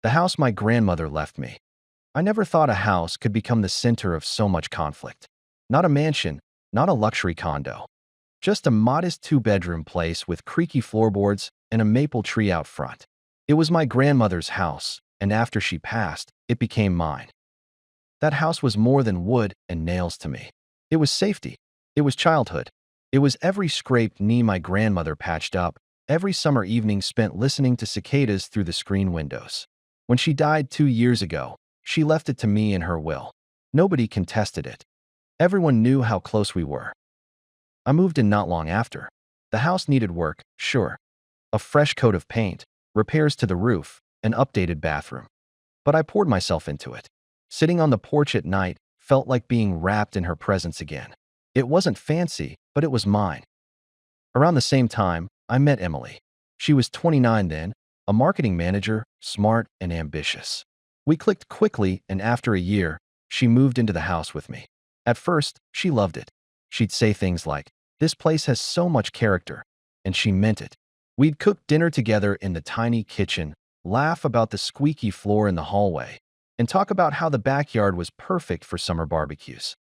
The house my grandmother left me. I never thought a house could become the center of so much conflict. Not a mansion, not a luxury condo. Just a modest two-bedroom place with creaky floorboards and a maple tree out front. It was my grandmother's house, and after she passed, it became mine. That house was more than wood and nails to me. It was safety. It was childhood. It was every scraped knee my grandmother patched up, every summer evening spent listening to cicadas through the screen windows. When she died 2 years ago, she left it to me in her will. Nobody contested it. Everyone knew how close we were. I moved in not long after. The house needed work, sure. A fresh coat of paint, repairs to the roof, an updated bathroom. But I poured myself into it. Sitting on the porch at night felt like being wrapped in her presence again. It wasn't fancy, but it was mine. Around the same time, I met Emily. She was 29 then, a marketing manager, smart and ambitious. We clicked quickly, and after a year, she moved into the house with me. At first, she loved it. She'd say things like, "This place has so much character," and she meant it. We'd cook dinner together in the tiny kitchen, laugh about the squeaky floor in the hallway, and talk about how the backyard was perfect for summer barbecues.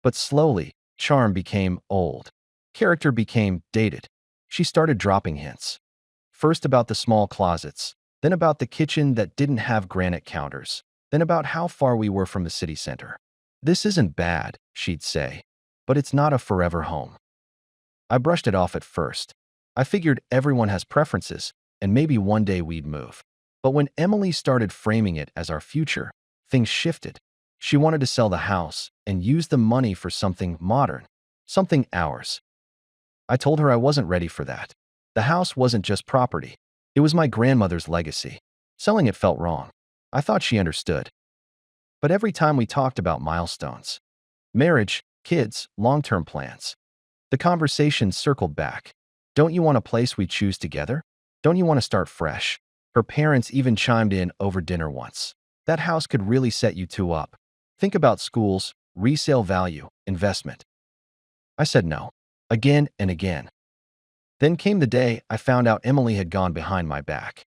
But slowly, charm became old. Character became dated. She started dropping hints. First about the small closets, then about the kitchen that didn't have granite counters, then about how far we were from the city center. "This isn't bad," she'd say, "but it's not a forever home." I brushed it off at first. I figured everyone has preferences, and maybe one day we'd move. But when Emily started framing it as our future, things shifted. She wanted to sell the house and use the money for something modern, something ours. I told her I wasn't ready for that. The house wasn't just property. It was my grandmother's legacy. Selling it felt wrong. I thought she understood. But every time we talked about milestones, marriage, kids, long-term plans, the conversation circled back. "Don't you want a place we choose together? Don't you want to start fresh?" Her parents even chimed in over dinner once. "That house could really set you two up. Think about schools, resale value, investment." I said no, again and again. Then came the day I found out Emily had gone behind my back.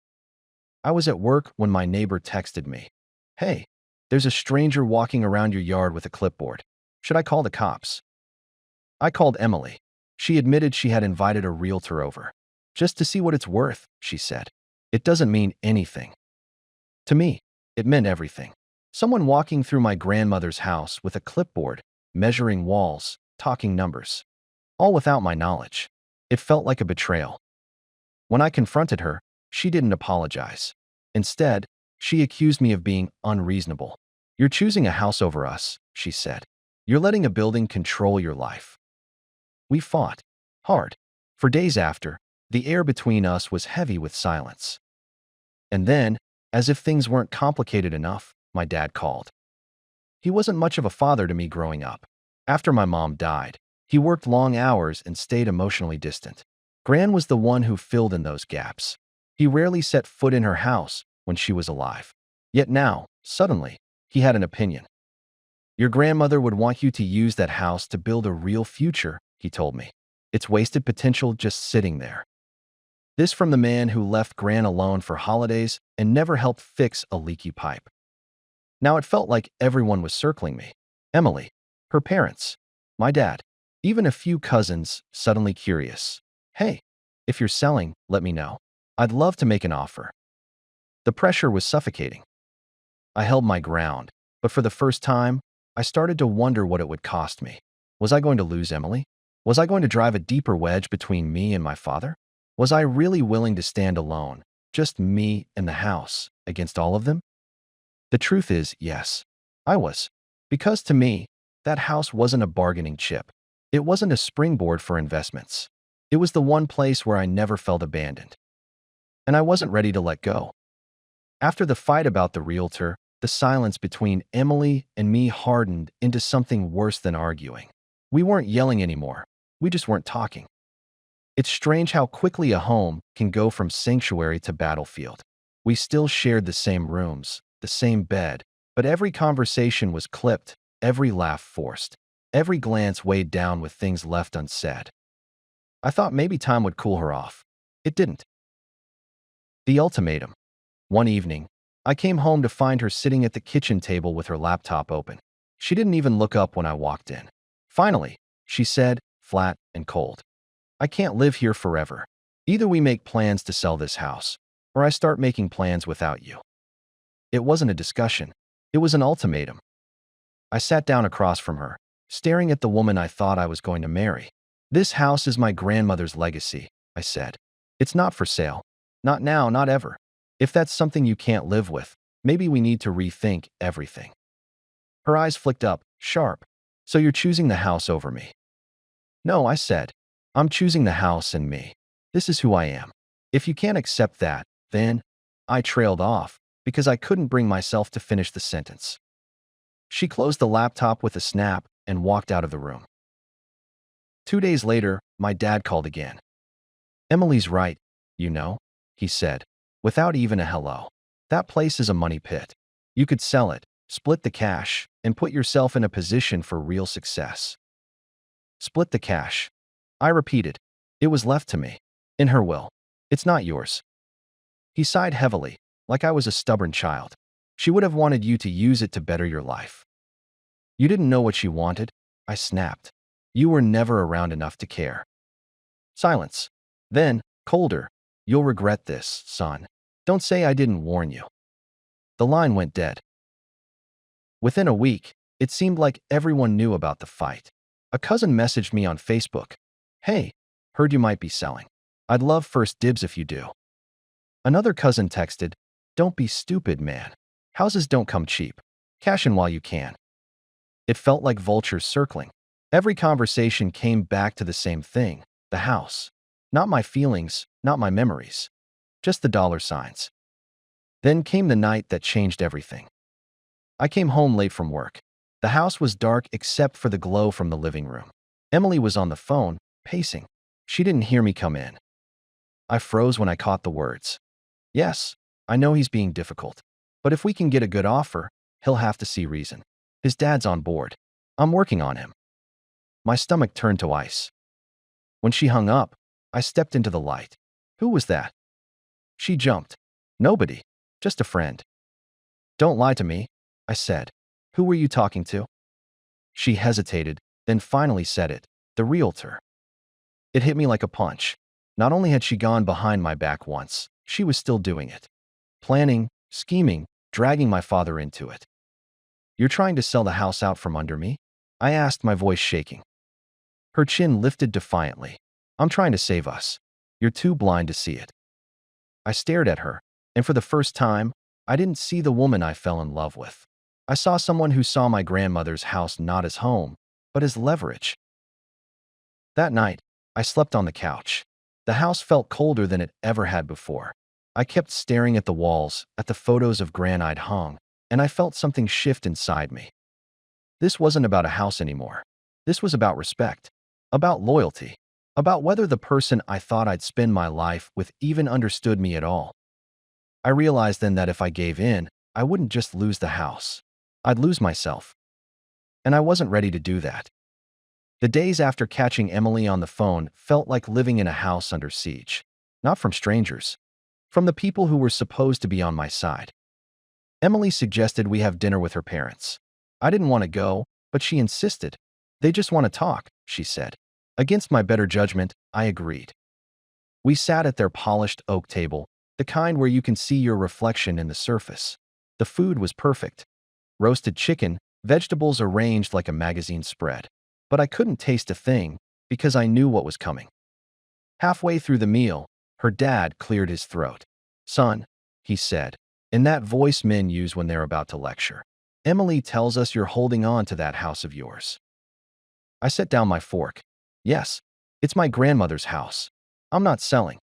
I was at work when my neighbor texted me, "Hey, there's a stranger walking around your yard with a clipboard. Should I call the cops?" I called Emily. She admitted she had invited a realtor over. "Just to see what it's worth," she said. "It doesn't mean anything." To me, it meant everything. Someone walking through my grandmother's house with a clipboard, measuring walls, talking numbers. All without my knowledge. It felt like a betrayal. When I confronted her, she didn't apologize. Instead, she accused me of being unreasonable. "You're choosing a house over us," she said. "You're letting a building control your life." We fought. Hard. For days after, the air between us was heavy with silence. And then, as if things weren't complicated enough, my dad called. He wasn't much of a father to me growing up. After my mom died, he worked long hours and stayed emotionally distant. Gran was the one who filled in those gaps. He rarely set foot in her house when she was alive. Yet now, suddenly, he had an opinion. "Your grandmother would want you to use that house to build a real future," he told me. "It's wasted potential just sitting there." This from the man who left Gran alone for holidays and never helped fix a leaky pipe. Now it felt like everyone was circling me. Emily, her parents, my dad, even a few cousins suddenly curious. "Hey, if you're selling, let me know. I'd love to make an offer." The pressure was suffocating. I held my ground, but for the first time, I started to wonder what it would cost me. Was I going to lose Emily? Was I going to drive a deeper wedge between me and my father? Was I really willing to stand alone, just me and the house, against all of them? The truth is, yes, I was. Because to me, that house wasn't a bargaining chip. It wasn't a springboard for investments. It was the one place where I never felt abandoned. And I wasn't ready to let go. After the fight about the realtor, the silence between Emily and me hardened into something worse than arguing. We weren't yelling anymore. We just weren't talking. It's strange how quickly a home can go from sanctuary to battlefield. We still shared the same rooms, the same bed, but every conversation was clipped, every laugh forced, every glance weighed down with things left unsaid. I thought maybe time would cool her off. It didn't. The ultimatum. One evening, I came home to find her sitting at the kitchen table with her laptop open. She didn't even look up when I walked in. Finally, she said, flat and cold, "I can't live here forever. Either we make plans to sell this house, or I start making plans without you." It wasn't a discussion. It was an ultimatum. I sat down across from her, staring at the woman I thought I was going to marry. "This house is my grandmother's legacy," I said. "It's not for sale. Not now, not ever. If that's something you can't live with, maybe we need to rethink everything." Her eyes flicked up, sharp. "So you're choosing the house over me?" "No," I said. "I'm choosing the house and me. This is who I am. If you can't accept that, then—" I trailed off because I couldn't bring myself to finish the sentence. She closed the laptop with a snap and walked out of the room. 2 days later, my dad called again. "Emily's right, you know," he said, without even a hello. "That place is a money pit. You could sell it, split the cash, and put yourself in a position for real success." "Split the cash," I repeated. "It was left to me. In her will. It's not yours." He sighed heavily, like I was a stubborn child. "She would have wanted you to use it to better your life." "You didn't know what she wanted," I snapped. "You were never around enough to care." Silence. Then, colder, "You'll regret this, son. Don't say I didn't warn you." The line went dead. Within a week, it seemed like everyone knew about the fight. A cousin messaged me on Facebook. "Hey, heard you might be selling. I'd love first dibs if you do." Another cousin texted, "Don't be stupid, man. Houses don't come cheap. Cash in while you can." It felt like vultures circling. Every conversation came back to the same thing: the house. Not my feelings, not my memories. Just the dollar signs. Then came the night that changed everything. I came home late from work. The house was dark except for the glow from the living room. Emily was on the phone, pacing. She didn't hear me come in. I froze when I caught the words. "Yes, I know he's being difficult. But if we can get a good offer, he'll have to see reason. His dad's on board. I'm working on him." My stomach turned to ice. When she hung up, I stepped into the light. "Who was that?" She jumped. "Nobody. Just a friend." "Don't lie to me," I said. "Who were you talking to?" She hesitated, then finally said it. "The realtor." It hit me like a punch. Not only had she gone behind my back once, she was still doing it. Planning, scheming, dragging my father into it. "You're trying to sell the house out from under me?" I asked, my voice shaking. Her chin lifted defiantly. "I'm trying to save us. You're too blind to see it." I stared at her, and for the first time, I didn't see the woman I fell in love with. I saw someone who saw my grandmother's house not as home, but as leverage. That night, I slept on the couch. The house felt colder than it ever had before. I kept staring at the walls, at the photos of granite hung, and I felt something shift inside me. This wasn't about a house anymore. This was about respect, about loyalty, about whether the person I thought I'd spend my life with even understood me at all. I realized then that if I gave in, I wouldn't just lose the house. I'd lose myself. And I wasn't ready to do that. The days after catching Emily on the phone felt like living in a house under siege. Not from strangers. From the people who were supposed to be on my side. Emily suggested we have dinner with her parents. I didn't want to go, but she insisted. "They just want to talk," she said. Against my better judgment, I agreed. We sat at their polished oak table, the kind where you can see your reflection in the surface. The food was perfect. Roasted chicken, vegetables arranged like a magazine spread. But I couldn't taste a thing because I knew what was coming. Halfway through the meal, her dad cleared his throat. "Son," he said, in that voice men use when they're about to lecture, "Emily tells us you're holding on to that house of yours." I set down my fork. "Yes, it's my grandmother's house. I'm not selling."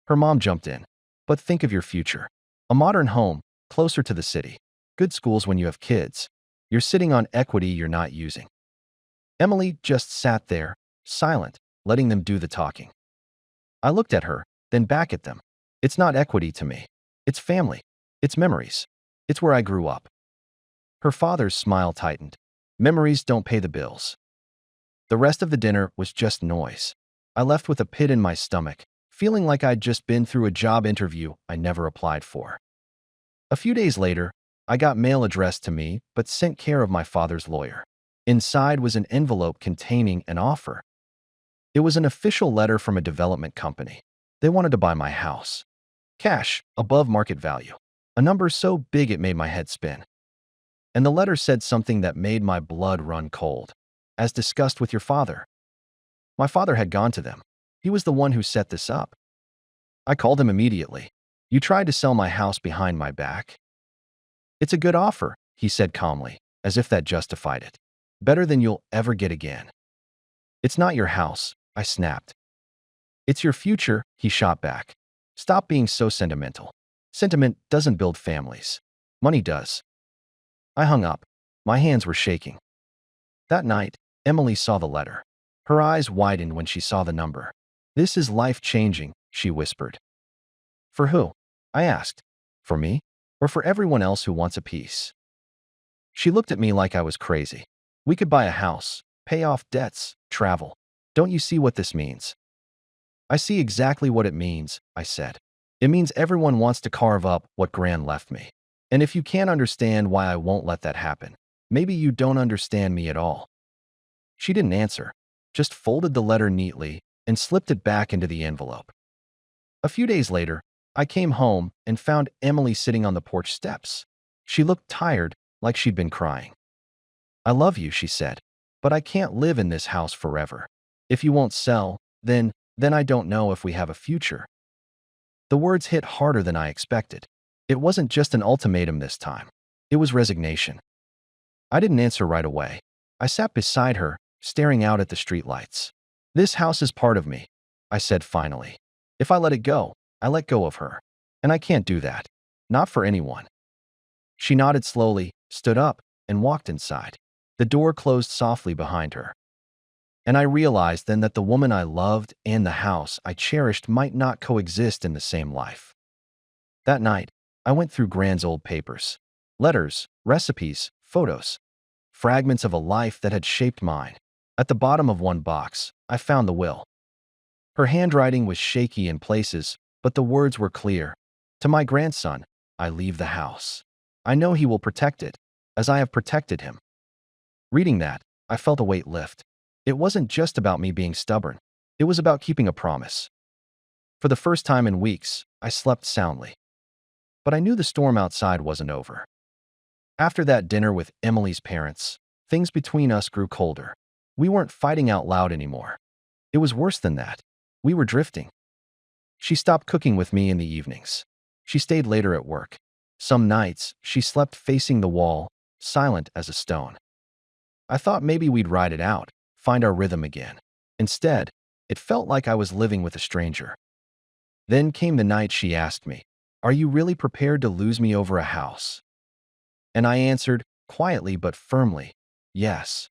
Her mom jumped in. "But think of your future. A modern home, closer to the city. Good schools when you have kids. You're sitting on equity you're not using." Emily just sat there, silent, letting them do the talking. I looked at her, then back at them. "It's not equity to me. It's family. It's memories. It's where I grew up." Her father's smile tightened. "Memories don't pay the bills." The rest of the dinner was just noise. I left with a pit in my stomach, feeling like I'd just been through a job interview I never applied for. A few days later, I got mail addressed to me but sent care of my father's lawyer. Inside was an envelope containing an offer. It was an official letter from a development company. They wanted to buy my house. Cash, above market value. A number so big it made my head spin. And the letter said something that made my blood run cold. As discussed with your father. My father had gone to them. He was the one who set this up. I called him immediately. You tried to sell my house behind my back? It's a good offer, he said calmly, as if that justified it. Better than you'll ever get again. It's not your house, I snapped. It's your future, he shot back. Stop being so sentimental. Sentiment doesn't build families. Money does. I hung up. My hands were shaking. That night, Emily saw the letter. Her eyes widened when she saw the number. This is life-changing, she whispered. For who? I asked. For me? Or for everyone else who wants a piece? She looked at me like I was crazy. We could buy a house, pay off debts, travel. Don't you see what this means? I see exactly what it means, I said. It means everyone wants to carve up what Gran left me. And if you can't understand why I won't let that happen, maybe you don't understand me at all. She didn't answer, just folded the letter neatly and slipped it back into the envelope. A few days later, I came home and found Emily sitting on the porch steps. She looked tired, like she'd been crying. I love you, she said, but I can't live in this house forever. If you won't sell, then I don't know if we have a future. The words hit harder than I expected. It wasn't just an ultimatum this time. It was resignation. I didn't answer right away. I sat beside her, staring out at the streetlights. This house is part of me, I said finally. If I let it go, I let go of her. And I can't do that. Not for anyone. She nodded slowly, stood up, and walked inside. The door closed softly behind her. And I realized then that the woman I loved and the house I cherished might not coexist in the same life. That night, I went through Gran's old papers. Letters, recipes, photos. Fragments of a life that had shaped mine. At the bottom of one box, I found the will. Her handwriting was shaky in places, but the words were clear. To my grandson, I leave the house. I know he will protect it, as I have protected him. Reading that, I felt a weight lift. It wasn't just about me being stubborn. It was about keeping a promise. For the first time in weeks, I slept soundly. But I knew the storm outside wasn't over. After that dinner with Emily's parents, things between us grew colder. We weren't fighting out loud anymore. It was worse than that. We were drifting. She stopped cooking with me in the evenings. She stayed later at work. Some nights, she slept facing the wall, silent as a stone. I thought maybe we'd ride it out, find our rhythm again. Instead, it felt like I was living with a stranger. Then came the night she asked me, "Are you really prepared to lose me over a house?" And I answered, quietly but firmly, yes.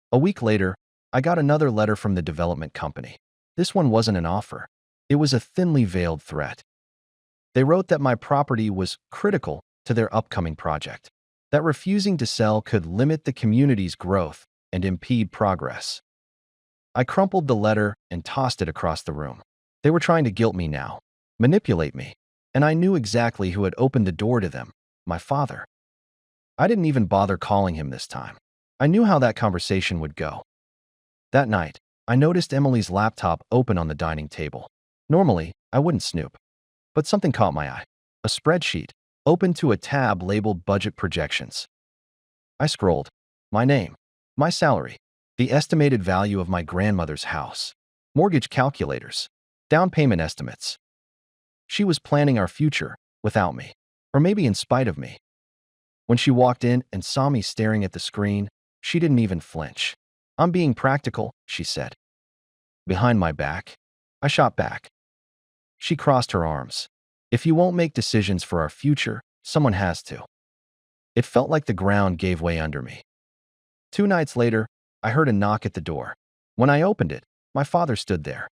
A week later, I got another letter from the development company. This one wasn't an offer. It was a thinly veiled threat. They wrote that my property was critical to their upcoming project, that refusing to sell could limit the community's growth and impede progress. I crumpled the letter and tossed it across the room. They were trying to guilt me now, manipulate me, and I knew exactly who had opened the door to them, my father. I didn't even bother calling him this time. I knew how that conversation would go. That night, I noticed Emily's laptop open on the dining table. Normally, I wouldn't snoop. But something caught my eye. A spreadsheet, open to a tab labeled Budget Projections. I scrolled. My name, my salary, the estimated value of my grandmother's house, mortgage calculators, down payment estimates. She was planning our future without me, or maybe in spite of me. When she walked in and saw me staring at the screen, she didn't even flinch. "I'm being practical," she said. Behind my back, I shot back. She crossed her arms. "If you won't make decisions for our future, someone has to." It felt like the ground gave way under me. 2 nights later, I heard a knock at the door. When I opened it, my father stood there.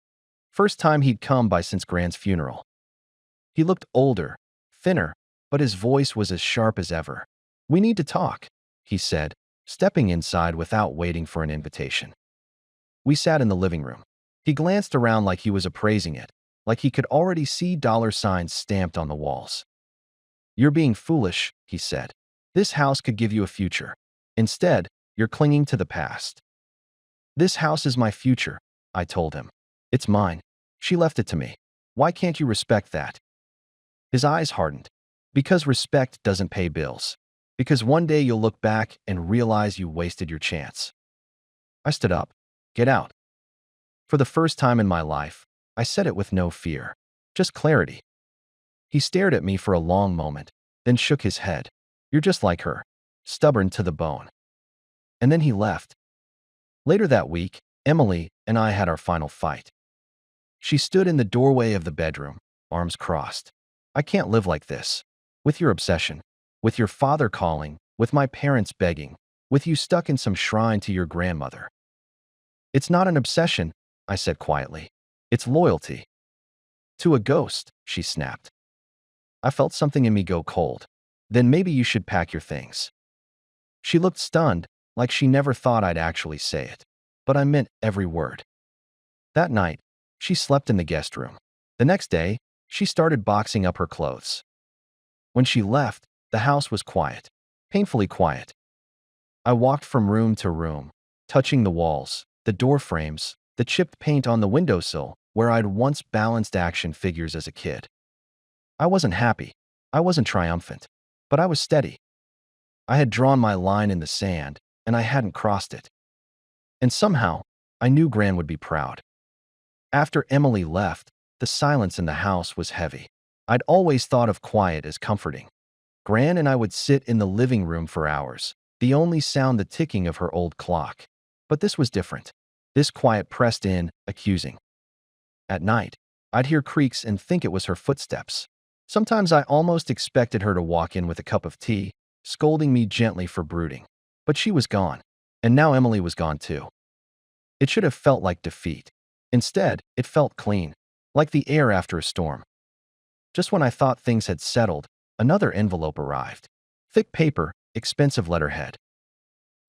First time he'd come by since Gran's funeral. He looked older, thinner, but his voice was as sharp as ever. "We need to talk," he said, stepping inside without waiting for an invitation. We sat in the living room. He glanced around like he was appraising it, like he could already see dollar signs stamped on the walls. You're being foolish, he said. This house could give you a future. Instead, you're clinging to the past. This house is my future, I told him. It's mine. She left it to me. Why can't you respect that? His eyes hardened. Because respect doesn't pay bills. Because one day you'll look back and realize you wasted your chance. I stood up. Get out. For the first time in my life, I said it with no fear. Just clarity. He stared at me for a long moment, then shook his head. You're just like her. Stubborn to the bone. And then he left. Later that week, Emily and I had our final fight. She stood in the doorway of the bedroom, arms crossed. I can't live like this. With your obsession. With your father calling. With my parents begging. With you stuck in some shrine to your grandmother. It's not an obsession, I said quietly. It's loyalty. To a ghost, she snapped. I felt something in me go cold. Then maybe you should pack your things. She looked stunned, like she never thought I'd actually say it. But I meant every word. That night, she slept in the guest room. The next day, she started boxing up her clothes. When she left, the house was quiet. Painfully quiet. I walked from room to room, touching the walls, the door frames, the chipped paint on the windowsill, where I'd once balanced action figures as a kid. I wasn't happy. I wasn't triumphant. But I was steady. I had drawn my line in the sand, and I hadn't crossed it. And somehow, I knew Gran would be proud. After Emily left, the silence in the house was heavy. I'd always thought of quiet as comforting. Gran and I would sit in the living room for hours, the only sound the ticking of her old clock. But this was different. This quiet pressed in, accusing. At night, I'd hear creaks and think it was her footsteps. Sometimes I almost expected her to walk in with a cup of tea, scolding me gently for brooding. But she was gone. And now Emily was gone too. It should have felt like defeat. Instead, it felt clean, like the air after a storm. Just when I thought things had settled, another envelope arrived. Thick paper, expensive letterhead.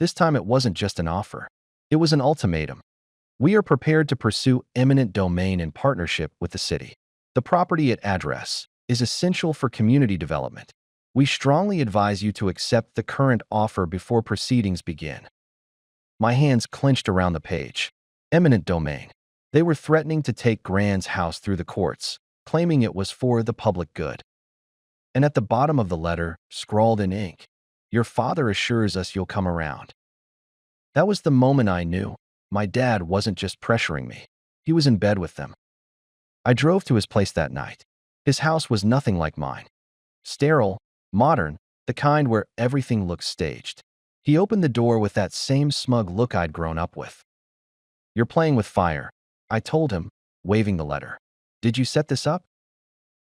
This time it wasn't just an offer. It was an ultimatum. We are prepared to pursue eminent domain in partnership with the city. The property at address is essential for community development. We strongly advise you to accept the current offer before proceedings begin. My hands clenched around the page. Eminent domain. They were threatening to take Gran's house through the courts, claiming it was for the public good. And at the bottom of the letter, scrawled in ink, your father assures us you'll come around. That was the moment I knew. My dad wasn't just pressuring me. He was in bed with them. I drove to his place that night. His house was nothing like mine. Sterile, modern, the kind where everything looked staged. He opened the door with that same smug look I'd grown up with. You're playing with fire, I told him, waving the letter. Did you set this up?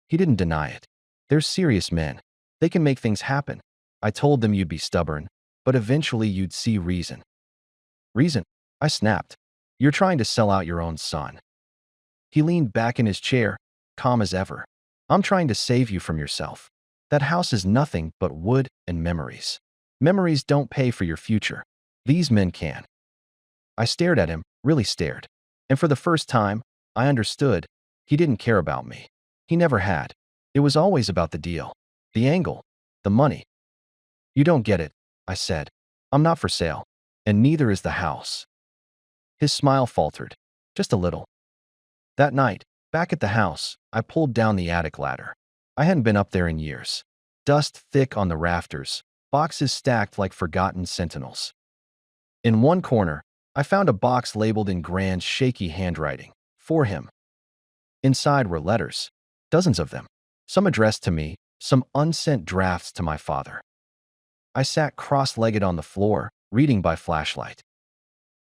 He didn't deny it. They're serious men. They can make things happen. I told them you'd be stubborn, but eventually you'd see reason. Reason? I snapped. You're trying to sell out your own son. He leaned back in his chair, calm as ever. I'm trying to save you from yourself. That house is nothing but wood and memories. Memories don't pay for your future. These men can. I stared at him, really stared. And for the first time, I understood. He didn't care about me. He never had. It was always about the deal. The angle. The money. You don't get it, I said. I'm not for sale. And neither is the house. His smile faltered. Just a little. That night, back at the house, I pulled down the attic ladder. I hadn't been up there in years. Dust thick on the rafters, boxes stacked like forgotten sentinels. In one corner, I found a box labeled in Gran's shaky handwriting, for him. Inside were letters, dozens of them, some addressed to me, some unsent drafts to my father. I sat cross-legged on the floor, reading by flashlight.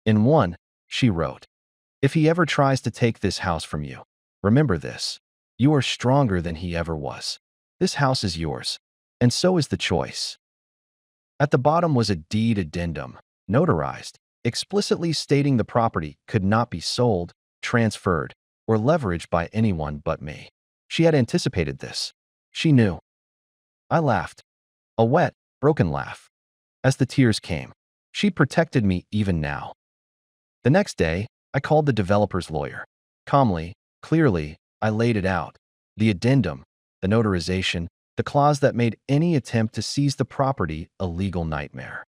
In one, she wrote, if he ever tries to take this house from you, remember this. You are stronger than he ever was. This house is yours, and so is the choice. At the bottom was a deed addendum, notarized, explicitly stating the property could not be sold, transferred, or leveraged by anyone but me. She had anticipated this. She knew. I laughed. A wet, broken laugh. As the tears came, she protected me even now. The next day, I called the developer's lawyer. Calmly, clearly, I laid it out. The addendum, the notarization, the clause that made any attempt to seize the property a legal nightmare.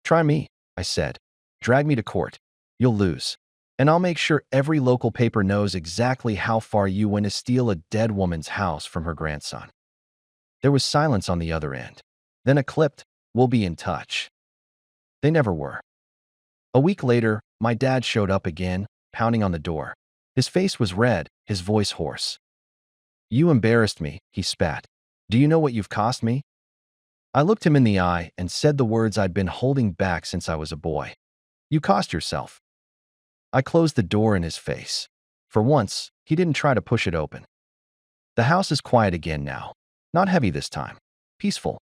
"Try me," I said. "Drag me to court. You'll lose. And I'll make sure every local paper knows exactly how far you went to steal a dead woman's house from her grandson." There was silence on the other end. Then a clipped, "We'll be in touch." They never were. A week later, my dad showed up again, pounding on the door. His face was red, his voice hoarse. "You embarrassed me," he spat. "Do you know what you've cost me?" I looked him in the eye and said the words I'd been holding back since I was a boy. "You cost yourself." I closed the door in his face. For once, he didn't try to push it open. The house is quiet again now. Not heavy this time. Peaceful.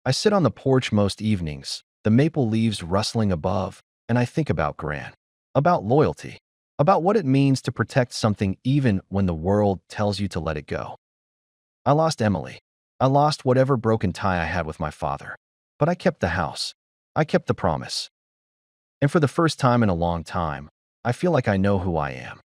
I sit on the porch most evenings, the maple leaves rustling above, and I think about Gran. About loyalty. About what it means to protect something even when the world tells you to let it go. I lost Emily. I lost whatever broken tie I had with my father. But I kept the house. I kept the promise. And for the first time in a long time, I feel like I know who I am.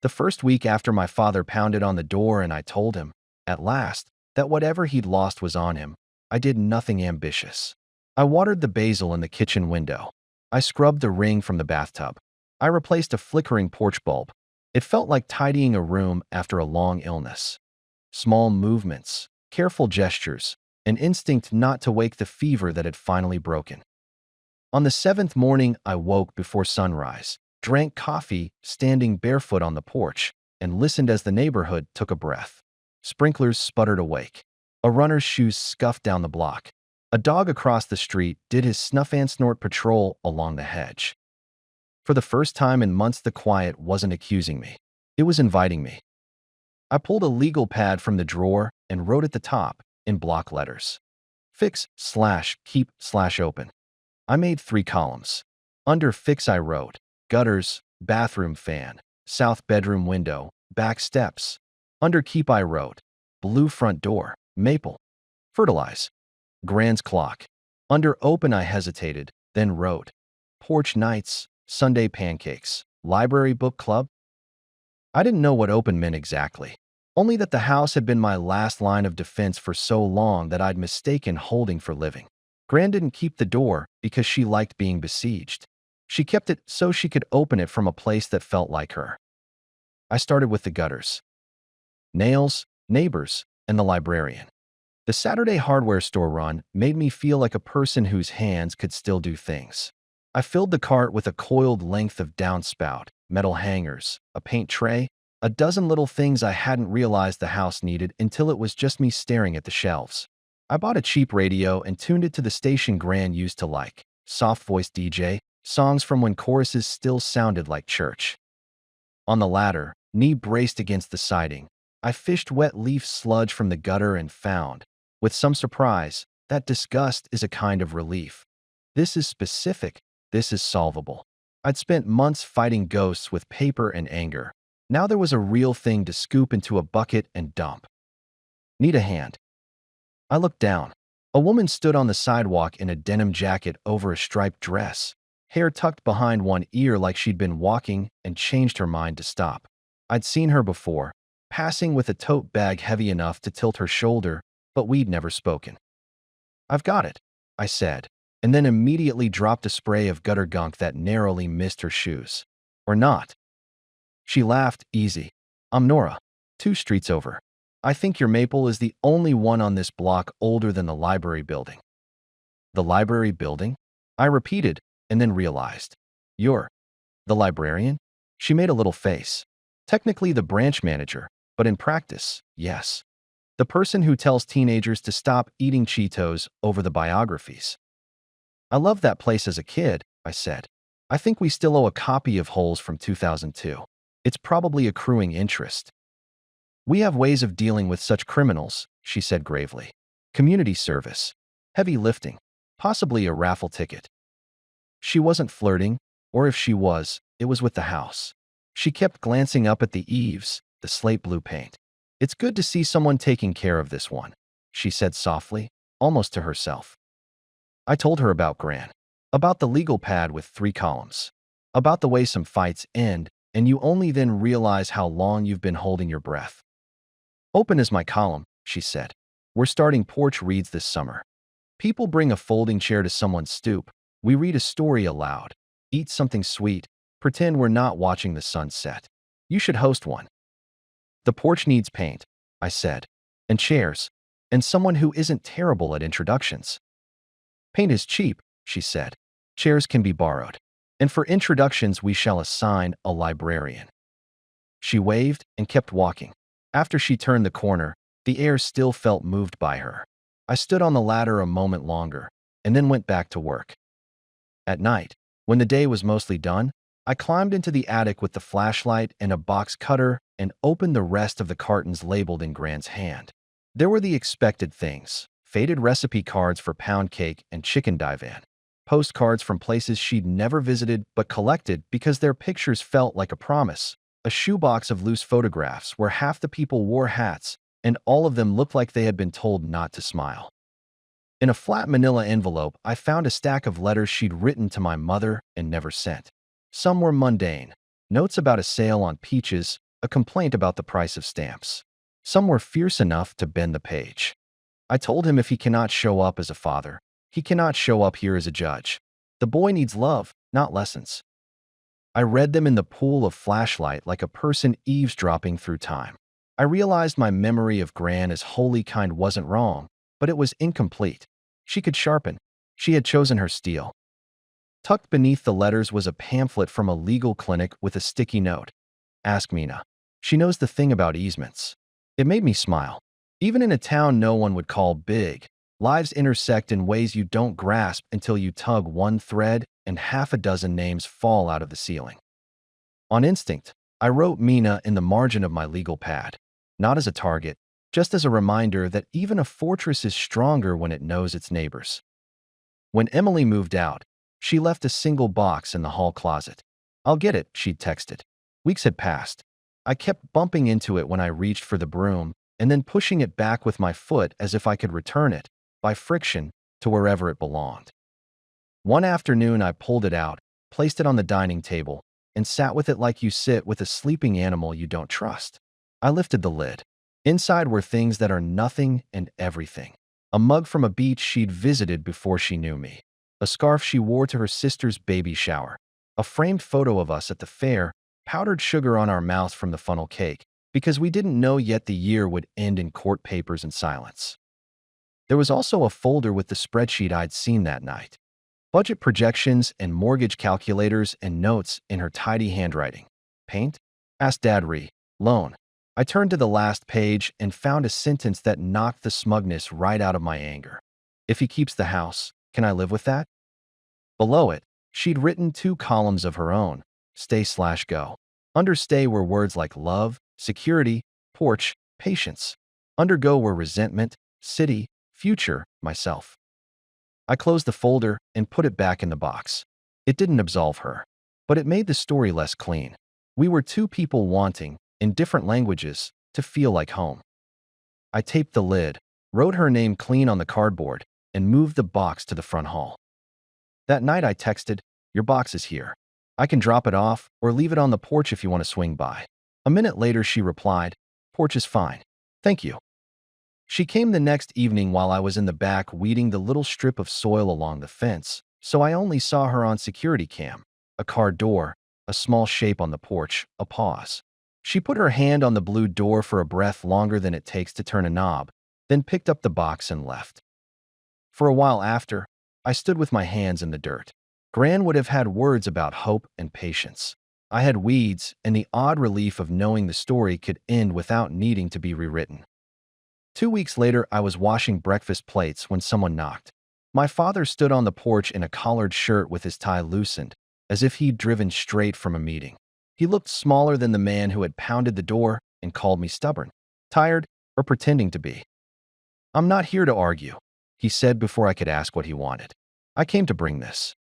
The first week after my father pounded on the door and I told him, at last, that whatever he'd lost was on him, I did nothing ambitious. I watered the basil in the kitchen window. I scrubbed the ring from the bathtub. I replaced a flickering porch bulb. It felt like tidying a room after a long illness. Small movements, careful gestures, an instinct not to wake the fever that had finally broken. On the 7th morning, I woke before sunrise, drank coffee, standing barefoot on the porch, and listened as the neighborhood took a breath. Sprinklers sputtered awake. A runner's shoes scuffed down the block. A dog across the street did his snuff-and-snort patrol along the hedge. For the first time in months, the quiet wasn't accusing me. It was inviting me. I pulled a legal pad from the drawer and wrote at the top, in block letters, "Fix/keep/open." I made 3 columns. Under fix I wrote, gutters, bathroom fan, south bedroom window, back steps. Under keep I wrote, blue front door, maple. Fertilize. Gran's clock. Under open I hesitated, then wrote, porch nights, Sunday pancakes, library book club. I didn't know what open meant exactly, only that the house had been my last line of defense for so long that I'd mistaken holding for living. Gran didn't keep the door because she liked being besieged. She kept it so she could open it from a place that felt like her. I started with the gutters. Nails, neighbors, and the librarian. The Saturday hardware store run made me feel like a person whose hands could still do things. I filled the cart with a coiled length of downspout, metal hangers, a paint tray, a dozen little things I hadn't realized the house needed until it was just me staring at the shelves. I bought a cheap radio and tuned it to the station Gran used to like, soft-voiced DJ, songs from when choruses still sounded like church. On the ladder, knee braced against the siding, I fished wet leaf sludge from the gutter and found, with some surprise, that disgust is a kind of relief. This is specific, this is solvable. I'd spent months fighting ghosts with paper and anger. Now there was a real thing to scoop into a bucket and dump. Need a hand. I looked down. A woman stood on the sidewalk in a denim jacket over a striped dress, hair tucked behind one ear like she'd been walking and changed her mind to stop. I'd seen her before, passing with a tote bag heavy enough to tilt her shoulder, but we'd never spoken. "I've got it," I said, and then immediately dropped a spray of gutter gunk that narrowly missed her shoes. "Or not." She laughed, easy. "I'm Nora, 2 streets over. I think your maple is the only one on this block older than the library building." "The library building?" I repeated, and then realized. "You're the librarian?" She made a little face. "Technically the branch manager, but in practice, yes. The person who tells teenagers to stop eating Cheetos over the biographies." "I loved that place as a kid," I said. "I think we still owe a copy of Holes from 2002. It's probably accruing interest." "We have ways of dealing with such criminals," she said gravely. "Community service. Heavy lifting. Possibly a raffle ticket." She wasn't flirting, or if she was, it was with the house. She kept glancing up at the eaves, the slate blue paint. "It's good to see someone taking care of this one," she said softly, almost to herself. I told her about Gran, about the legal pad with 3 columns, about the way some fights end, and you only then realize how long you've been holding your breath. "Open is my column," she said. We're starting Porch Reads this summer. People bring a folding chair to someone's stoop. We read a story aloud, eat something sweet, pretend we're not watching the sunset. You should host one. The porch needs paint, I said, and chairs, and someone who isn't terrible at introductions. Paint is cheap, she said. Chairs can be borrowed. And for introductions we shall assign a librarian. She waved and kept walking. After she turned the corner, the air still felt moved by her. I stood on the ladder a moment longer, and then went back to work. At night, when the day was mostly done, I climbed into the attic with the flashlight and a box cutter and opened the rest of the cartons labeled in Gran's hand. There were the expected things: faded recipe cards for pound cake and chicken divan, postcards from places she'd never visited but collected because their pictures felt like a promise, a shoebox of loose photographs where half the people wore hats and all of them looked like they had been told not to smile. In a flat manila envelope, I found a stack of letters she'd written to my mother and never sent. Some were mundane, notes about a sale on peaches, a complaint about the price of stamps. Some were fierce enough to bend the page. I told him if he cannot show up as a father, he cannot show up here as a judge. The boy needs love, not lessons. I read them in the pool of flashlight like a person eavesdropping through time. I realized my memory of Gran as wholly kind wasn't wrong, but it was incomplete. She could sharpen. She had chosen her steel. Tucked beneath the letters was a pamphlet from a legal clinic with a sticky note. Ask Mina. She knows the thing about easements. It made me smile. Even in a town no one would call big, lives intersect in ways you don't grasp until you tug one thread and half a dozen names fall out of the ceiling. On instinct, I wrote Mina in the margin of my legal pad, not as a target, just as a reminder that even a fortress is stronger when it knows its neighbors. When Emily moved out, she left a single box in the hall closet. I'll get it, she'd texted. Weeks had passed. I kept bumping into it when I reached for the broom and then pushing it back with my foot as if I could return it, by friction, to wherever it belonged. One afternoon I pulled it out, placed it on the dining table, and sat with it like you sit with a sleeping animal you don't trust. I lifted the lid. Inside were things that are nothing and everything. A mug from a beach she'd visited before she knew me. A scarf she wore to her sister's baby shower. A framed photo of us at the fair, powdered sugar on our mouth from the funnel cake, because we didn't know yet the year would end in court papers and silence. There was also a folder with the spreadsheet I'd seen that night. Budget projections and mortgage calculators and notes in her tidy handwriting. Paint? Asked Dad Ree. Loan. I turned to the last page and found a sentence that knocked the smugness right out of my anger. If he keeps the house, can I live with that? Below it, she'd written 2 columns of her own, stay/go. Under stay were words like love, security, porch, patience. Under go were resentment, city, future, myself. I closed the folder and put it back in the box. It didn't absolve her, but it made the story less clean. We were 2 people wanting, in different languages, to feel like home. I taped the lid, wrote her name clean on the cardboard, and moved the box to the front hall. That night I texted, "Your box is here. I can drop it off or leave it on the porch if you want to swing by." A minute later she replied, "Porch is fine. Thank you." She came the next evening while I was in the back weeding the little strip of soil along the fence, so I only saw her on security cam. A car door, a small shape on the porch, a pause. She put her hand on the blue door for a breath longer than it takes to turn a knob, then picked up the box and left. For a while after, I stood with my hands in the dirt. Gran would have had words about hope and patience. I had weeds and the odd relief of knowing the story could end without needing to be rewritten. 2 weeks later, I was washing breakfast plates when someone knocked. My father stood on the porch in a collared shirt with his tie loosened, as if he'd driven straight from a meeting. He looked smaller than the man who had pounded the door and called me stubborn, tired, or pretending to be. "I'm not here to argue," he said before I could ask what he wanted. "I came to bring this."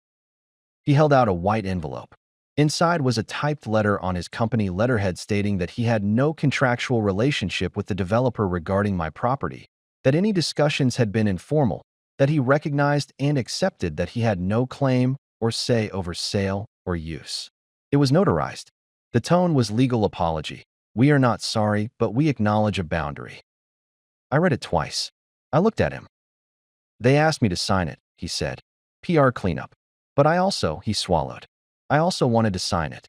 He held out a white envelope. Inside was a typed letter on his company letterhead stating that he had no contractual relationship with the developer regarding my property, that any discussions had been informal, that he recognized and accepted that he had no claim or say over sale or use. It was notarized. The tone was legal apology. "We are not sorry, but we acknowledge a boundary." I read it twice. I looked at him. They asked me to sign it, he said. PR cleanup. But he swallowed. I also wanted to sign it.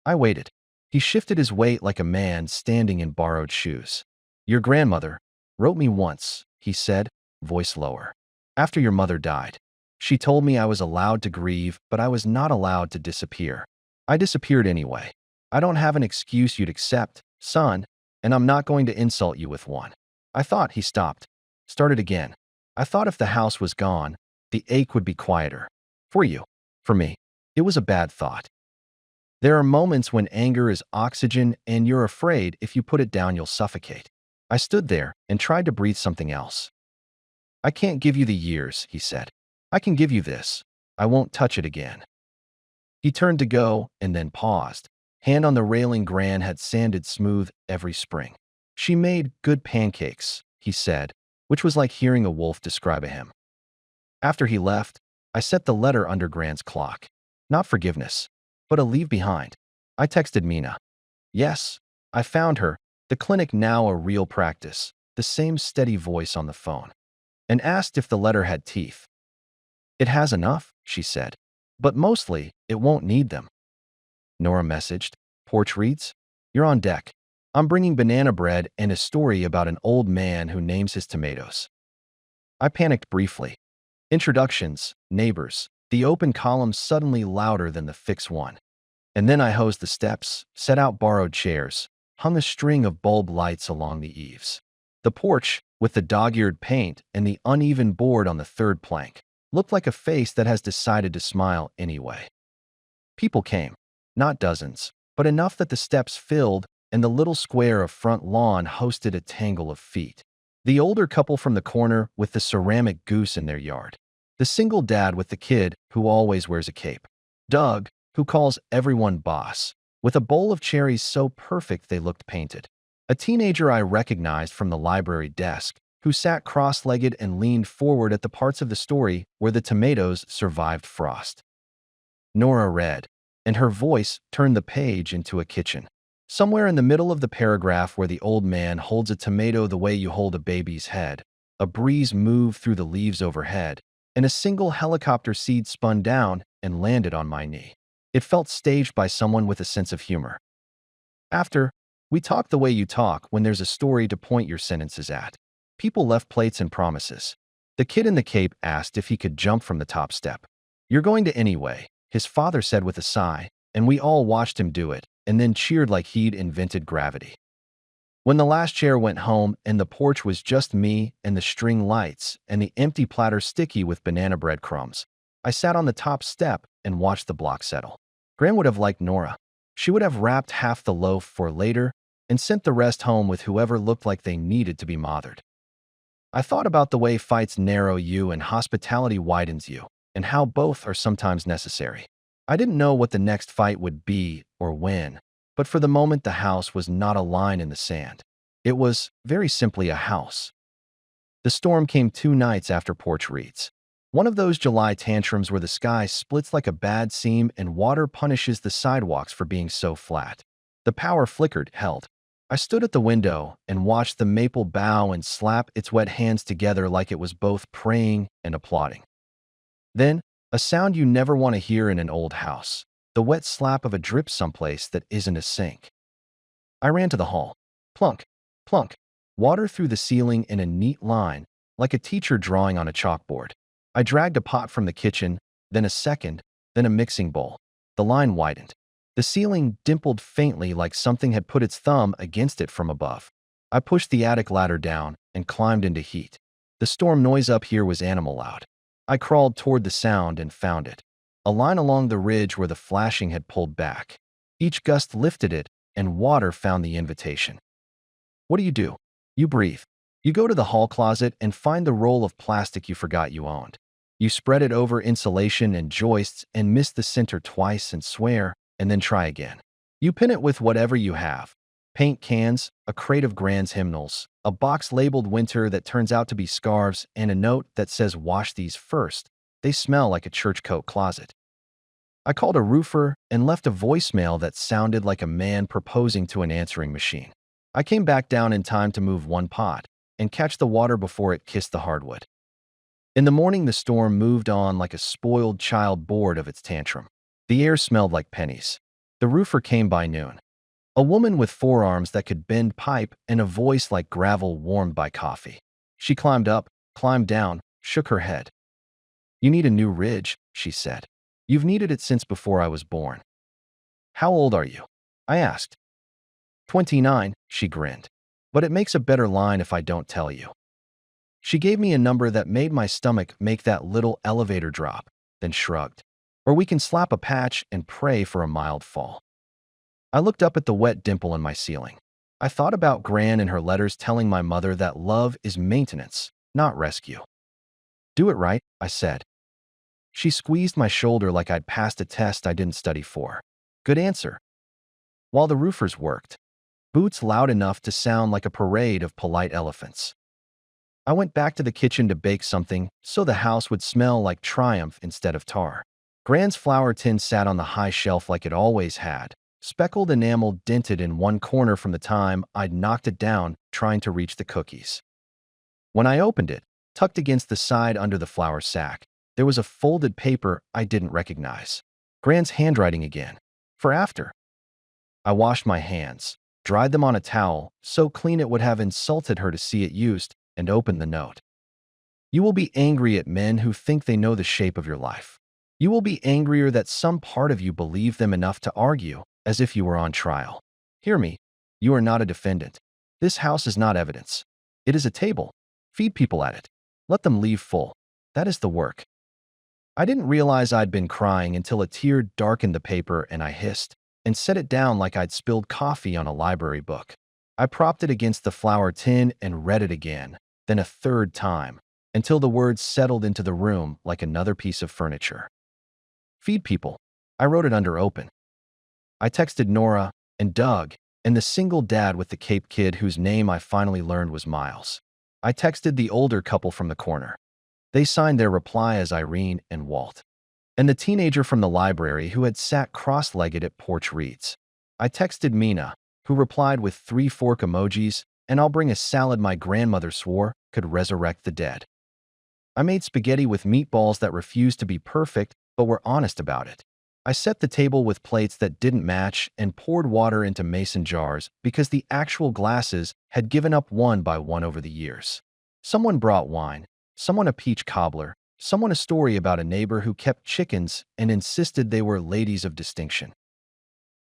I waited. He shifted his weight like a man standing in borrowed shoes. Your grandmother wrote me once, he said, voice lower. After your mother died. She told me I was allowed to grieve, but I was not allowed to disappear. I disappeared anyway. I don't have an excuse you'd accept, son, and I'm not going to insult you with one. I thought he stopped. Started again. I thought if the house was gone, the ache would be quieter. For you. For me. It was a bad thought. There are moments when anger is oxygen and you're afraid if you put it down you'll suffocate. I stood there and tried to breathe something else. I can't give you the years, he said. I can give you this. I won't touch it again. He turned to go and then paused. Hand on the railing. Gran had sanded smooth every spring. She made good pancakes, he said, which was like hearing a wolf describe a him. After he left, I set the letter under Gran's clock. Not forgiveness, but a leave behind. I texted Mina. Yes, I found her, the clinic now a real practice, the same steady voice on the phone, and asked if the letter had teeth. It has enough, she said, but mostly it won't need them. Nora messaged, Porch Reads, you're on deck. I'm bringing banana bread and a story about an old man who names his tomatoes. I panicked briefly. Introductions, neighbors, the open column suddenly louder than the fixed one. And then I hosed the steps, set out borrowed chairs, hung a string of bulb lights along the eaves. The porch, with the dog-eared paint and the uneven board on the third plank, looked like a face that has decided to smile anyway. People came, not dozens, but enough that the steps filled and the little square of front lawn hosted a tangle of feet. The older couple from the corner with the ceramic goose in their yard. The single dad with the kid who always wears a cape. Doug, who calls everyone boss, with a bowl of cherries so perfect they looked painted. A teenager I recognized from the library desk, who sat cross-legged and leaned forward at the parts of the story where the tomatoes survived frost. Nora read, and her voice turned the page into a kitchen. Somewhere in the middle of the paragraph where the old man holds a tomato the way you hold a baby's head, a breeze moved through the leaves overhead, and a single helicopter seed spun down and landed on my knee. It felt staged by someone with a sense of humor. After, we talk the way you talk when there's a story to point your sentences at. People left plates and promises. The kid in the cape asked if he could jump from the top step. You're going to anyway, his father said with a sigh, and we all watched him do it, and then cheered like he'd invented gravity. When the last chair went home and the porch was just me and the string lights and the empty platter sticky with banana bread crumbs, I sat on the top step and watched the block settle. Gran would have liked Nora. She would have wrapped half the loaf for later and sent the rest home with whoever looked like they needed to be mothered. I thought about the way fights narrow you and hospitality widens you, and how both are sometimes necessary. I didn't know what the next fight would be or when, but for the moment the house was not a line in the sand. It was, very simply, a house. The storm came 2 nights after Porch Reads. One of those July tantrums where the sky splits like a bad seam and water punishes the sidewalks for being so flat. The power flickered, held. I stood at the window and watched the maple bow and slap its wet hands together like it was both praying and applauding. Then, a sound you never want to hear in an old house, the wet slap of a drip someplace that isn't a sink. I ran to the hall. Plunk, plunk, water through the ceiling in a neat line, like a teacher drawing on a chalkboard. I dragged a pot from the kitchen, then a second, then a mixing bowl. The line widened. The ceiling dimpled faintly like something had put its thumb against it from above. I pushed the attic ladder down and climbed into heat. The storm noise up here was animal loud. I crawled toward the sound and found it. A line along the ridge where the flashing had pulled back. Each gust lifted it, and water found the invitation. What do? You breathe. You go to the hall closet and find the roll of plastic you forgot you owned. You spread it over insulation and joists and miss the center twice and swear, and then try again. You pin it with whatever you have. Paint cans, a crate of Gran's hymnals, a box labeled winter that turns out to be scarves, and a note that says wash these first. They smell like a church coat closet. I called a roofer and left a voicemail that sounded like a man proposing to an answering machine. I came back down in time to move one pot. and catch the water before it kissed the hardwood. In the morning, the storm moved on like a spoiled child bored of its tantrum. The air smelled like pennies. The roofer came by noon. A woman with forearms that could bend pipe and a voice like gravel warmed by coffee. She climbed up, climbed down, shook her head. "You need a new ridge," she said. "You've needed it since before I was born." "How old are you?" I asked. 29, she grinned. "But it makes a better line if I don't tell you." She gave me a number that made my stomach make that little elevator drop, then shrugged. "Or we can slap a patch and pray for a mild fall." I looked up at the wet dimple in my ceiling. I thought about Gran and her letters telling my mother that love is maintenance, not rescue. "Do it right," I said. She squeezed my shoulder like I'd passed a test I didn't study for. "Good answer." While the roofers worked, boots loud enough to sound like a parade of polite elephants, I went back to the kitchen to bake something so the house would smell like triumph instead of tar. Gran's flour tin sat on the high shelf like it always had, speckled enamel dented in one corner from the time I'd knocked it down trying to reach the cookies. When I opened it, tucked against the side under the flour sack, there was a folded paper I didn't recognize. Gran's handwriting again. For after. I washed my hands, dried them on a towel so clean it would have insulted her to see it used, and opened the note. "You will be angry at men who think they know the shape of your life. You will be angrier that some part of you believed them enough to argue, as if you were on trial. Hear me, you are not a defendant. This house is not evidence. It is a table. Feed people at it. Let them leave full. That is the work." I didn't realize I'd been crying until a tear darkened the paper and I hissed, and set it down like I'd spilled coffee on a library book. I propped it against the flour tin and read it again, then a third time, until the words settled into the room like another piece of furniture. Feed people. I wrote it under open. I texted Nora and Doug and the single dad with the Cape kid whose name I finally learned was Miles. I texted the older couple from the corner. They signed their reply as Irene and Walt. And the teenager from the library who had sat cross-legged at Porch Reads. I texted Mina, who replied with 3 fork emojis, and "I'll bring a salad my grandmother swore could resurrect the dead." I made spaghetti with meatballs that refused to be perfect, but were honest about it. I set the table with plates that didn't match and poured water into mason jars because the actual glasses had given up one by one over the years. Someone brought wine, someone a peach cobbler, someone a story about a neighbor who kept chickens and insisted they were ladies of distinction.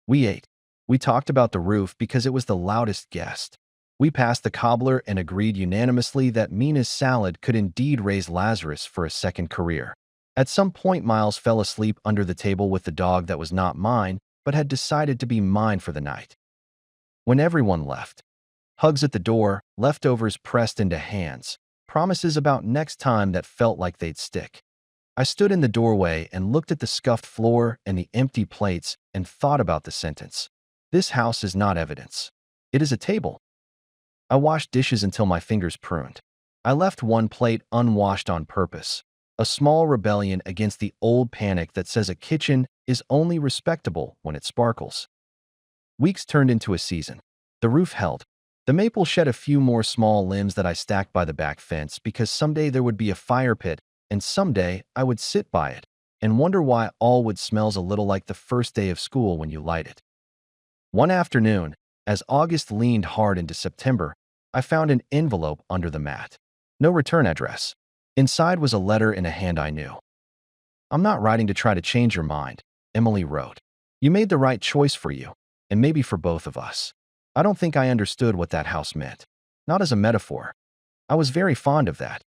We ate. We talked about the roof because it was the loudest guest. We passed the cobbler and agreed unanimously that Mina's salad could indeed raise Lazarus for a second career. At some point, Miles fell asleep under the table with the dog that was not mine, but had decided to be mine for the night. When everyone left, hugs at the door, leftovers pressed into hands, promises about next time that felt like they'd stick. I stood in the doorway and looked at the scuffed floor and the empty plates and thought about the sentence. This house is not evidence. It is a table. I washed dishes until my fingers pruned. I left one plate unwashed on purpose, a small rebellion against the old panic that says a kitchen is only respectable when it sparkles. Weeks turned into a season. The roof held. The maple shed a few more small limbs that I stacked by the back fence because someday there would be a fire pit and someday I would sit by it and wonder why all wood smells a little like the first day of school when you light it. One afternoon, as August leaned hard into September, I found an envelope under the mat. No return address. Inside was a letter in a hand I knew. "I'm not writing to try to change your mind," Emily wrote. "You made the right choice for you, and maybe for both of us. I don't think I understood what that house meant. Not as a metaphor. I was very fond of that.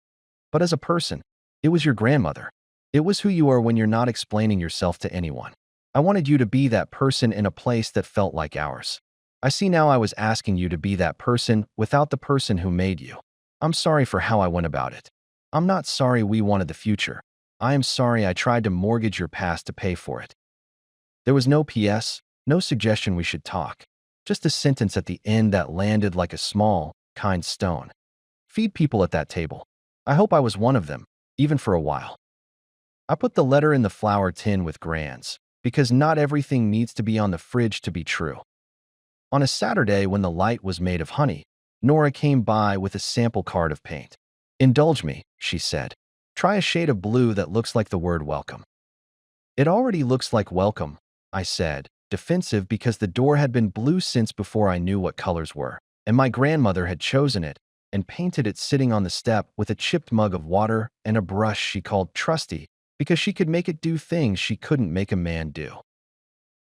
But as a person, it was your grandmother. It was who you are when you're not explaining yourself to anyone. I wanted you to be that person in a place that felt like ours. I see now I was asking you to be that person without the person who made you. I'm sorry for how I went about it. I'm not sorry we wanted the future. I am sorry I tried to mortgage your past to pay for it." There was no PS, no suggestion we should talk. Just a sentence at the end that landed like a small, kind stone. Feed people at that table. I hope I was one of them, even for a while. I put the letter in the flour tin with Gran's, because not everything needs to be on the fridge to be true. On a Saturday when the light was made of honey, Nora came by with a sample card of paint. "Indulge me," she said. "Try a shade of blue that looks like the word welcome." "It already looks like welcome," I said, defensive because the door had been blue since before I knew what colors were, and my grandmother had chosen it and painted it sitting on the step with a chipped mug of water and a brush she called trusty because she could make it do things she couldn't make a man do.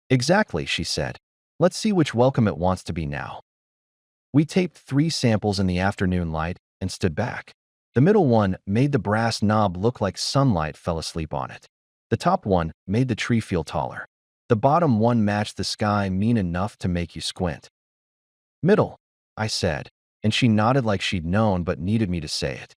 "Exactly," she said. "Let's see which welcome it wants to be now." We taped 3 samples in the afternoon light and stood back. The middle one made the brass knob look like sunlight fell asleep on it. The top one made the tree feel taller. The bottom one matched the sky mean enough to make you squint. "Middle," I said, and she nodded like she'd known but needed me to say it.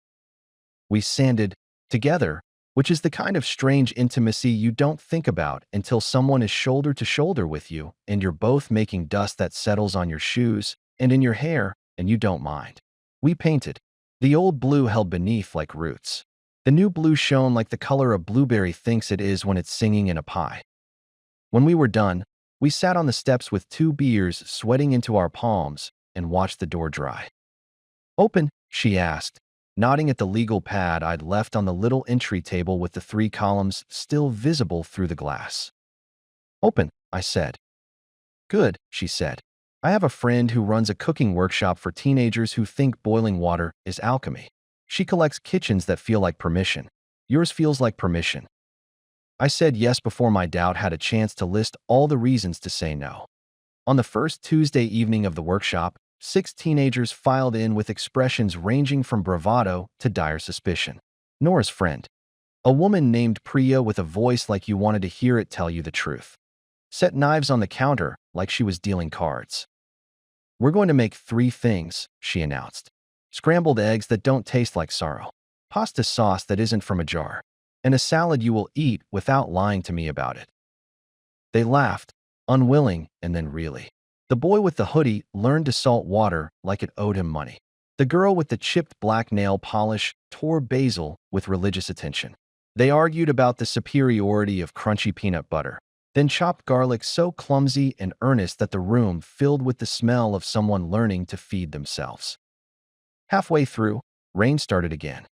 We sanded together, which is the kind of strange intimacy you don't think about until someone is shoulder to shoulder with you and you're both making dust that settles on your shoes and in your hair and you don't mind. We painted. The old blue held beneath like roots. The new blue shone like the color a blueberry thinks it is when it's singing in a pie. When we were done, we sat on the steps with 2 beers sweating into our palms and watched the door dry. "Open?" she asked, nodding at the legal pad I'd left on the little entry table with the 3 columns still visible through the glass. "Open," I said. "Good," she said. "I have a friend who runs a cooking workshop for teenagers who think boiling water is alchemy. She collects kitchens that feel like permission. Yours feels like permission." I said yes before my doubt had a chance to list all the reasons to say no. On the first Tuesday evening of the workshop, 6 teenagers filed in with expressions ranging from bravado to dire suspicion. Nora's friend, a woman named Priya with a voice like you wanted to hear it tell you the truth, set knives on the counter like she was dealing cards. "We're going to make 3 things," she announced. "Scrambled eggs that don't taste like sorrow, pasta sauce that isn't from a jar, and a salad you will eat without lying to me about it." They laughed, unwilling and then really. The boy with the hoodie learned to salt water like it owed him money. The girl with the chipped black nail polish tore basil with religious attention. They argued about the superiority of crunchy peanut butter, then chopped garlic so clumsy and earnest that the room filled with the smell of someone learning to feed themselves. Halfway through, rain started again.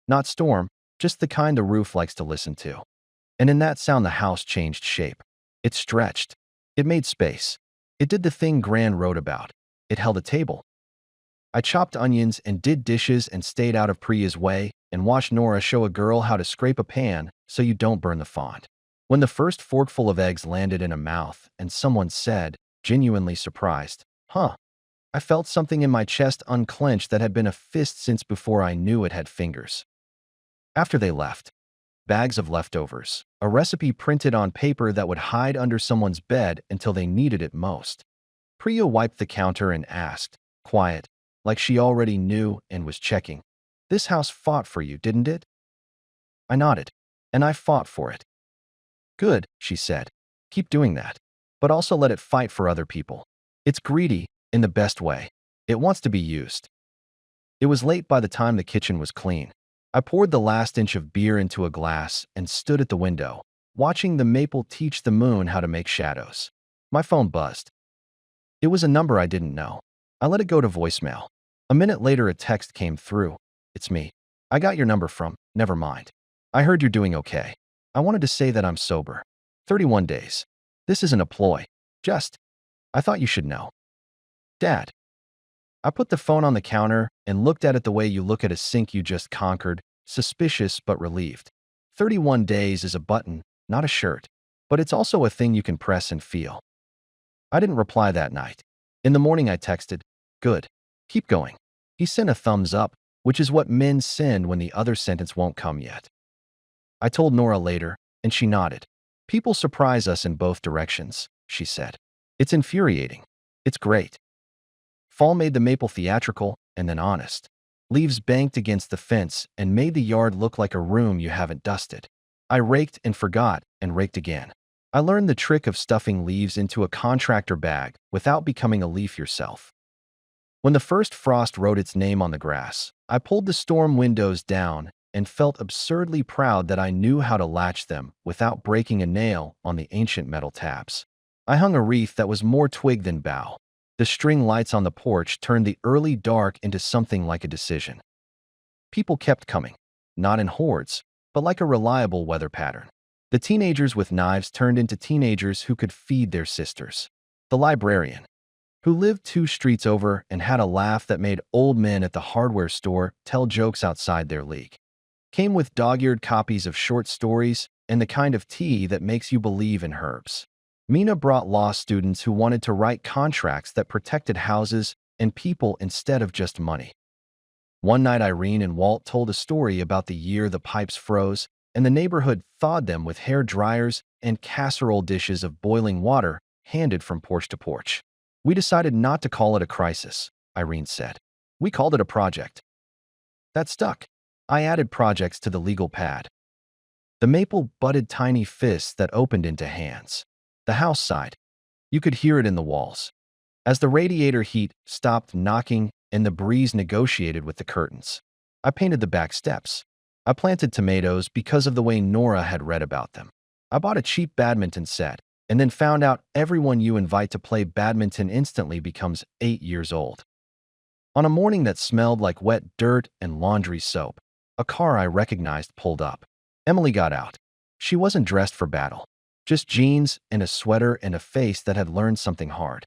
Not storm, just the kind the roof likes to listen to. And in that sound the house changed shape. It stretched. It made space. It did the thing Gran wrote about. It held a table. I chopped onions and did dishes and stayed out of Priya's way and watched Nora show a girl how to scrape a pan so you don't burn the font. When the first forkful of eggs landed in a mouth and someone said, genuinely surprised, "Huh," I felt something in my chest unclench that had been a fist since before I knew it had fingers. After they left, bags of leftovers, a recipe printed on paper that would hide under someone's bed until they needed it most. Priya wiped the counter and asked, quiet, like she already knew and was checking, "This house fought for you, didn't it?" I nodded, and I fought for it. "Good," she said. "Keep doing that. But also let it fight for other people. It's greedy, in the best way. It wants to be used." It was late by the time the kitchen was clean. I poured the last inch of beer into a glass and stood at the window, watching the maple teach the moon how to make shadows. My phone buzzed. It was a number I didn't know. I let it go to voicemail. A minute later, a text came through. "It's me. I got your number from, never mind. I heard you're doing okay. I wanted to say that I'm sober. 31 days. This isn't a ploy. I thought you should know. Dad." I put the phone on the counter and looked at it the way you look at a sink you just conquered, suspicious but relieved. 31 days is a button, not a shirt. But it's also a thing you can press and feel. I didn't reply that night. In the morning I texted, "Good. Keep going." He sent a thumbs up, which is what men send when the other sentence won't come yet. I told Nora later, and she nodded. "People surprise us in both directions," she said. "It's infuriating. It's great." Fall made the maple theatrical and then honest. Leaves banked against the fence and made the yard look like a room you haven't dusted. I raked and forgot and raked again. I learned the trick of stuffing leaves into a contractor bag without becoming a leaf yourself. When the first frost wrote its name on the grass, I pulled the storm windows down and felt absurdly proud that I knew how to latch them without breaking a nail on the ancient metal tabs. I hung a wreath that was more twig than bough. The string lights on the porch turned the early dark into something like a decision. People kept coming, not in hordes, but like a reliable weather pattern. The teenagers with knives turned into teenagers who could feed their sisters. The librarian, who lived 2 streets over and had a laugh that made old men at the hardware store tell jokes outside their league, came with dog-eared copies of short stories and the kind of tea that makes you believe in herbs. Mina brought law students who wanted to write contracts that protected houses and people instead of just money. One night Irene and Walt told a story about the year the pipes froze and the neighborhood thawed them with hair dryers and casserole dishes of boiling water handed from porch to porch. We decided not to call it a crisis, Irene said. We called it a project. That stuck. I added projects to the legal pad. The maple butted tiny fists that opened into hands. The house sighed. You could hear it in the walls. As the radiator heat stopped knocking and the breeze negotiated with the curtains, I painted the back steps. I planted tomatoes because of the way Nora had read about them. I bought a cheap badminton set and then found out everyone you invite to play badminton instantly becomes 8 years old. On a morning that smelled like wet dirt and laundry soap, a car I recognized pulled up. Emily got out. She wasn't dressed for battle, just jeans and a sweater and a face that had learned something hard.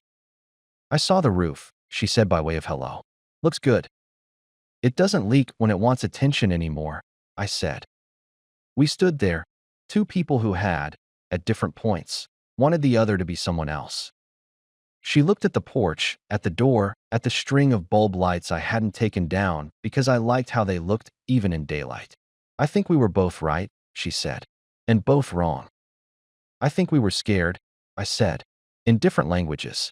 I saw the roof, she said by way of hello. Looks good. It doesn't leak when it wants attention anymore, I said. We stood there, 2 people who had, at different points, wanted the other to be someone else. She looked at the porch, at the door, at the string of bulb lights I hadn't taken down because I liked how they looked even in daylight. I think we were both right, she said, and both wrong. I think we were scared, I said, in different languages.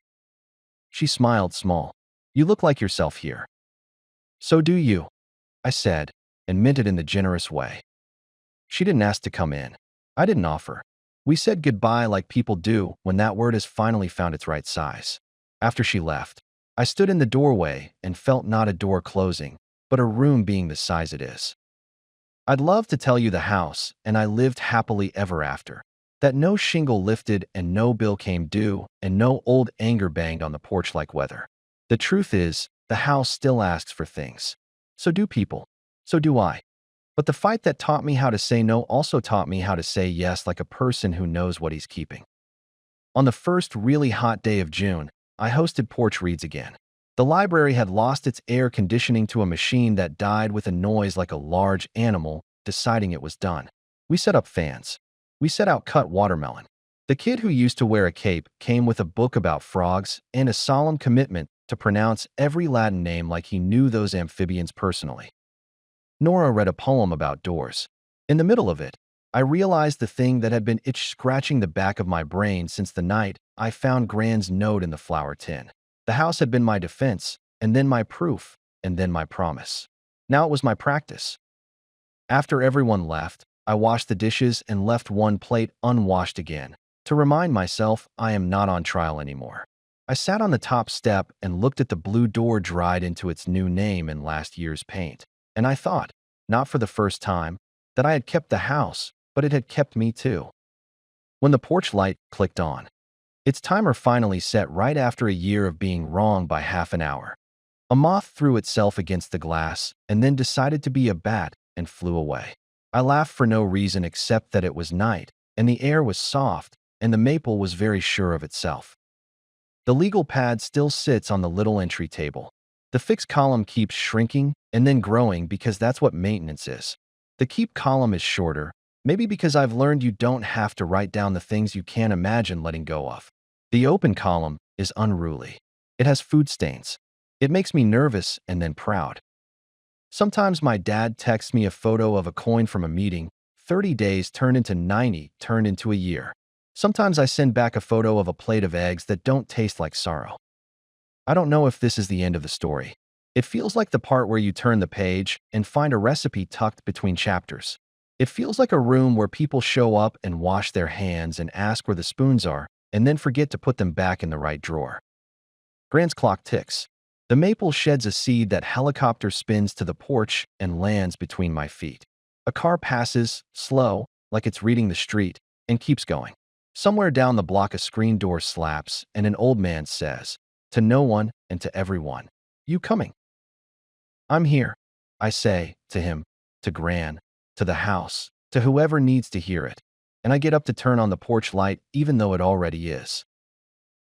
She smiled small. You look like yourself here. So do you, I said, and meant it in the generous way. She didn't ask to come in. I didn't offer. We said goodbye like people do when that word has finally found its right size. After she left, I stood in the doorway and felt not a door closing, but a room being the size it is. I'd love to tell you the house, and I lived happily ever after, that no shingle lifted and no bill came due and no old anger banged on the porch like weather. The truth is, the house still asks for things. So do people. So do I. But the fight that taught me how to say no also taught me how to say yes like a person who knows what he's keeping. On the first really hot day of June, I hosted Porch Reads again. The library had lost its air conditioning to a machine that died with a noise like a large animal deciding it was done. We set up fans. We set out cut watermelon. The kid who used to wear a cape came with a book about frogs and a solemn commitment to pronounce every Latin name like he knew those amphibians personally. Nora read a poem about doors. In the middle of it, I realized the thing that had been itch-scratching the back of my brain since the night I found Gran's note in the flower tin. The house had been my defense, and then my proof, and then my promise. Now it was my practice. After everyone left, I washed the dishes and left one plate unwashed again, to remind myself I am not on trial anymore. I sat on the top step and looked at the blue door dried into its new name in last year's paint. And I thought, not for the first time, that I had kept the house, but it had kept me too. When the porch light clicked on, its timer finally set right after a year of being wrong by half an hour. A moth threw itself against the glass and then decided to be a bat and flew away. I laughed for no reason except that it was night, and the air was soft, and the maple was very sure of itself. The legal pad still sits on the little entry table. The fixed column keeps shrinking and then growing because that's what maintenance is. The keep column is shorter, maybe because I've learned you don't have to write down the things you can't imagine letting go of. The open column is unruly. It has food stains. It makes me nervous and then proud. Sometimes my dad texts me a photo of a coin from a meeting, 30 days turned into 90, turned into a year. Sometimes I send back a photo of a plate of eggs that don't taste like sorrow. I don't know if this is the end of the story. It feels like the part where you turn the page and find a recipe tucked between chapters. It feels like a room where people show up and wash their hands and ask where the spoons are, and then forget to put them back in the right drawer. Gran's clock ticks. The maple sheds a seed that helicopter spins to the porch and lands between my feet. A car passes, slow, like it's reading the street, and keeps going. Somewhere down the block a screen door slaps, and an old man says, To no one and to everyone. You coming? I'm here, I say to him, to Gran, to the house, to whoever needs to hear it. And I get up to turn on the porch light even though it already is.